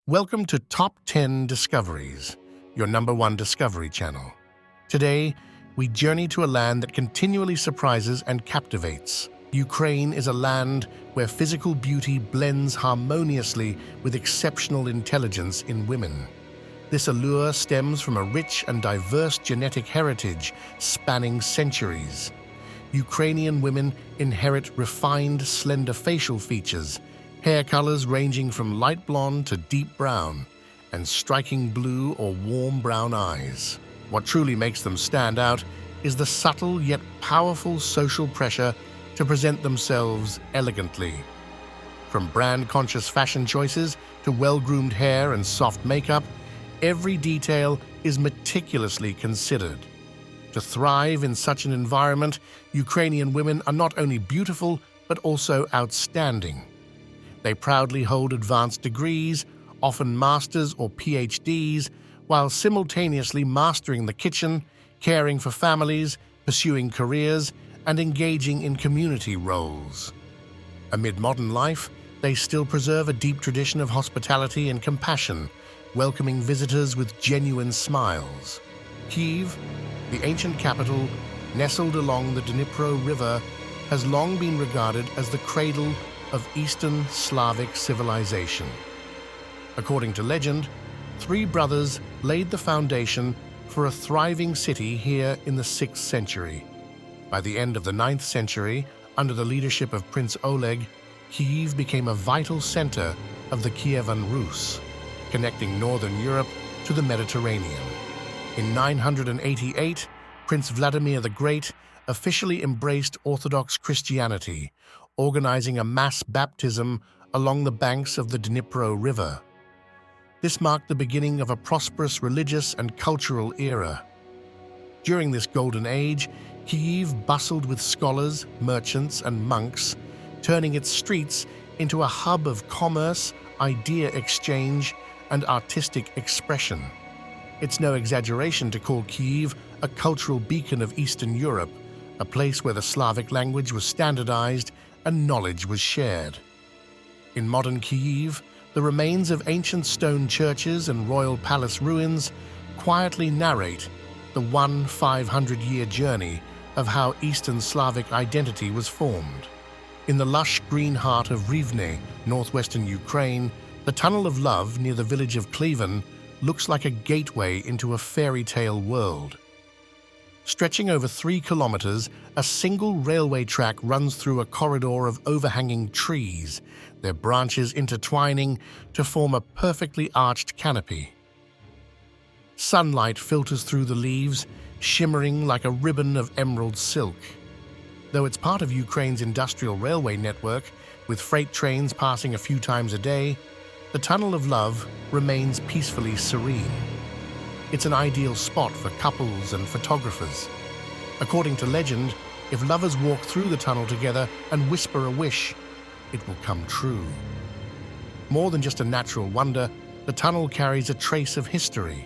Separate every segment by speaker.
Speaker 1: Welcome to Top 10 Discoveries, your #1 discovery channel. Today, we journey to a land that continually surprises and captivates. Ukraine is a land where physical beauty blends harmoniously with exceptional intelligence in women. This allure stems from a rich and diverse genetic heritage spanning centuries. Ukrainian women inherit refined, slender facial features, hair colors ranging from light blonde to deep brown, and striking blue or warm brown eyes. What truly makes them stand out is the subtle yet powerful social pressure to present themselves elegantly. From brand-conscious fashion choices to well-groomed hair and soft makeup, every detail is meticulously considered. To thrive in such an environment, Ukrainian women are not only beautiful but also outstanding. They proudly hold advanced degrees, often masters or PhDs, while simultaneously mastering the kitchen, caring for families, pursuing careers, and engaging in community roles. Amid modern life, they still preserve a deep tradition of hospitality and compassion, welcoming visitors with genuine smiles. Kiev, the ancient capital, nestled along the Dnipro River, has long been regarded as the cradle of Eastern Slavic civilization. According to legend, three brothers laid the foundation for a thriving city here in the 6th century. By the end of the 9th century, under the leadership of Prince Oleg, Kiev became a vital center of the Kievan Rus, connecting northern Europe to the Mediterranean. In 988, Prince Vladimir the Great officially embraced Orthodox Christianity, organizing a mass baptism along the banks of the Dnipro River. This marked the beginning of a prosperous religious and cultural era. During this golden age, Kiev bustled with scholars, merchants, and monks, turning its streets into a hub of commerce, idea exchange, and artistic expression. It's no exaggeration to call Kiev a cultural beacon of Eastern Europe, a place where the Slavic language was standardized and knowledge was shared. In modern Kiev, the remains of ancient stone churches and royal palace ruins quietly narrate the 500-year journey of how Eastern Slavic identity was formed. In the lush green heart of Rivne, northwestern Ukraine, the Tunnel of Love near the village of Kiev looks like a gateway into a fairy tale world. Stretching over 3 kilometers, a single railway track runs through a corridor of overhanging trees, their branches intertwining to form a perfectly arched canopy. Sunlight filters through the leaves, shimmering like a ribbon of emerald silk. Though it's part of Ukraine's industrial railway network, with freight trains passing a few times a day, the Tunnel of Love remains peacefully serene. It's an ideal spot for couples and photographers. According to legend, if lovers walk through the tunnel together and whisper a wish, it will come true. More than just a natural wonder, the tunnel carries a trace of history.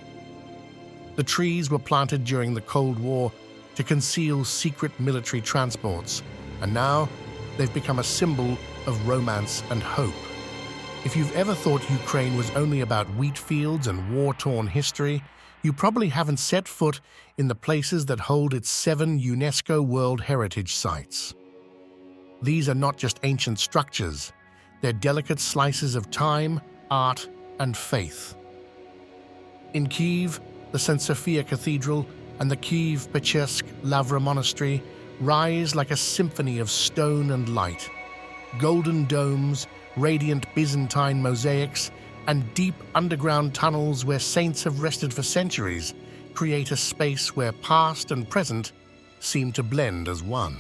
Speaker 1: The trees were planted during the Cold War to conceal secret military transports, and now they've become a symbol of romance and hope. If you've ever thought Ukraine was only about wheat fields and war-torn history, you probably haven't set foot in the places that hold its 7 UNESCO World Heritage sites. These are not just ancient structures, they're delicate slices of time, art, and faith. In Kiev, the St. Sophia Cathedral and the Kiev-Pechersk Lavra Monastery rise like a symphony of stone and light. Golden domes, radiant Byzantine mosaics, and deep underground tunnels where saints have rested for centuries create a space where past and present seem to blend as one.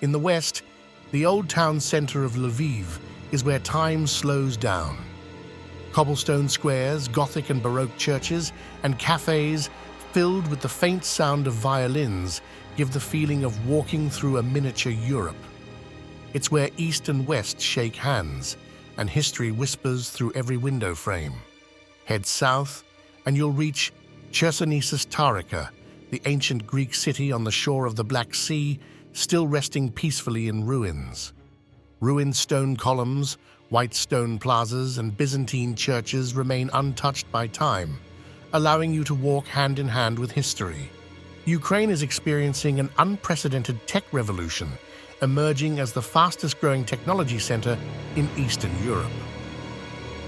Speaker 1: In the west, the old town center of Lviv is where time slows down. Cobblestone squares, Gothic and Baroque churches, and cafes filled with the faint sound of violins give the feeling of walking through a miniature Europe. It's where East and West shake hands, and history whispers through every window frame. Head south, and you'll reach Chersonesus Tarica, the ancient Greek city on the shore of the Black Sea, still resting peacefully in ruins. Ruined stone columns, White stone plazas and Byzantine churches remain untouched by time, allowing you to walk hand in hand with history. Ukraine is experiencing an unprecedented tech revolution, emerging as the fastest-growing technology center in Eastern Europe.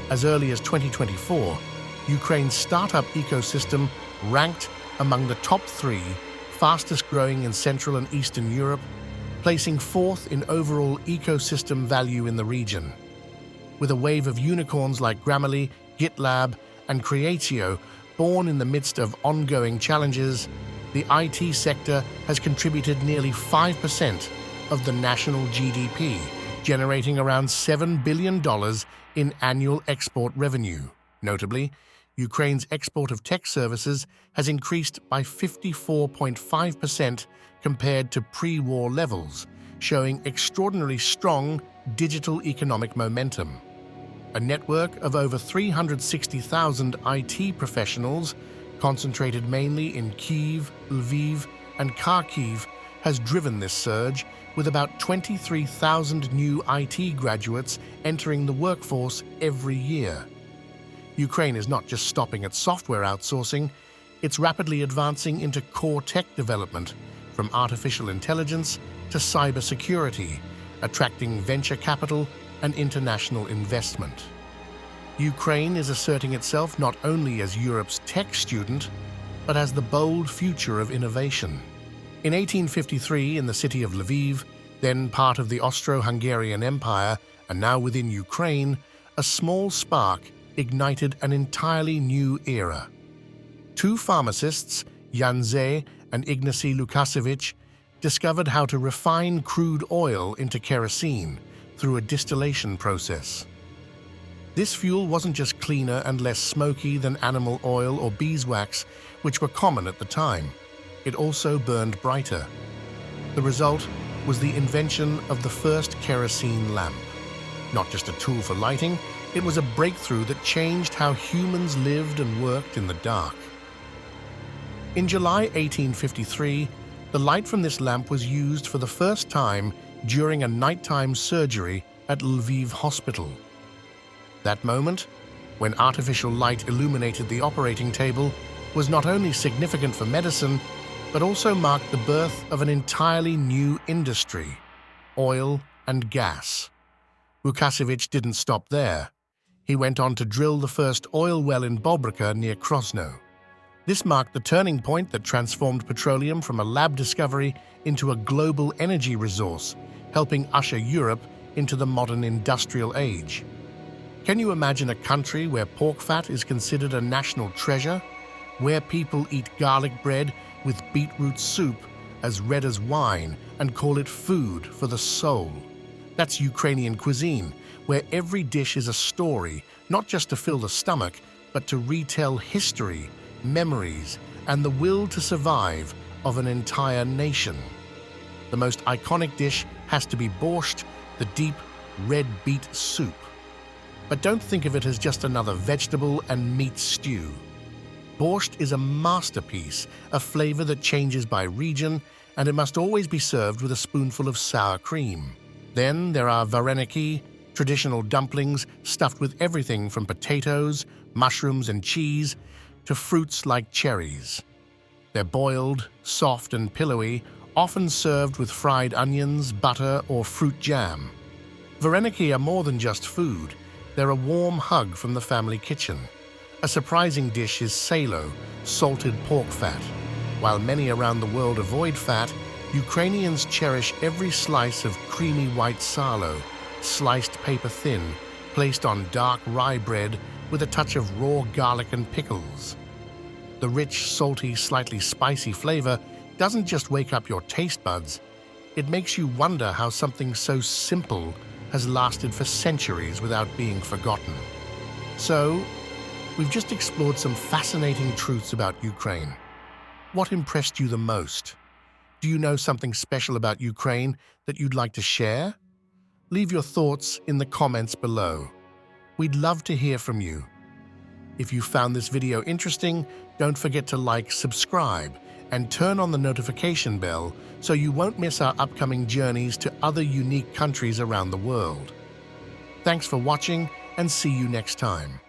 Speaker 1: As early as 2024, Ukraine's startup ecosystem ranked among the top 3 fastest-growing in Central and Eastern Europe, placing 4th in overall ecosystem value in the region. With a wave of unicorns like Grammarly, GitLab, and Creatio born in the midst of ongoing challenges, the IT sector has contributed nearly 5% of the national GDP, generating around $7 billion in annual export revenue. Notably, Ukraine's export of tech services has increased by 54.5% compared to pre-war levels, showing extraordinarily strong digital economic momentum. A network of over 360,000 IT professionals, concentrated mainly in Kiev, Lviv, and Kharkiv, has driven this surge, with about 23,000 new IT graduates entering the workforce every year. Ukraine is not just stopping at software outsourcing, it's rapidly advancing into core tech development, from artificial intelligence to cybersecurity, attracting venture capital and international investment. Ukraine is asserting itself not only as Europe's tech student, but as the bold future of innovation. In 1853, in the city of Lviv, then part of the Austro-Hungarian Empire and now within Ukraine, a small spark ignited an entirely new era. 2 pharmacists, Janze and Ignacy Lukasiewicz, discovered how to refine crude oil into kerosene through a distillation process. This fuel wasn't just cleaner and less smoky than animal oil or beeswax, which were common at the time. It also burned brighter. The result was the invention of the first kerosene lamp. Not just a tool for lighting, it was a breakthrough that changed how humans lived and worked in the dark. In July 1853, the light from this lamp was used for the first time during a nighttime surgery at Lviv Hospital. That moment, when artificial light illuminated the operating table, was not only significant for medicine, but also marked the birth of an entirely new industry: oil and gas. Lukasiewicz didn't stop there. He went on to drill the first oil well in Bobrika near Krosno. This marked the turning point that transformed petroleum from a lab discovery into a global energy resource, helping usher Europe into the modern industrial age. Can you imagine a country where pork fat is considered a national treasure, where people eat garlic bread with beetroot soup as red as wine and call it food for the soul? That's Ukrainian cuisine, where every dish is a story, not just to fill the stomach, but to retell history, memories, and the will to survive of an entire nation. The most iconic dish has to be borscht, the deep, red beet soup. But don't think of it as just another vegetable and meat stew. Borscht is a masterpiece, a flavor that changes by region, and it must always be served with a spoonful of sour cream. Then there are varenyky, traditional dumplings stuffed with everything from potatoes, mushrooms, and cheese to fruits like cherries. They're boiled, soft, and pillowy, often served with fried onions, butter, or fruit jam. Varenyky are more than just food. They're a warm hug from the family kitchen. A surprising dish is salo, salted pork fat. While many around the world avoid fat, Ukrainians cherish every slice of creamy white salo, sliced paper thin, placed on dark rye bread with a touch of raw garlic and pickles. The rich, salty, slightly spicy flavor doesn't just wake up your taste buds, it makes you wonder how something so simple has lasted for centuries without being forgotten. So, we've just explored some fascinating truths about Ukraine. What impressed you the most? Do you know something special about Ukraine that you'd like to share? Leave your thoughts in the comments below. We'd love to hear from you. If you found this video interesting, don't forget to like, subscribe, and turn on the notification bell so you won't miss our upcoming journeys to other unique countries around the world. Thanks for watching and see you next time.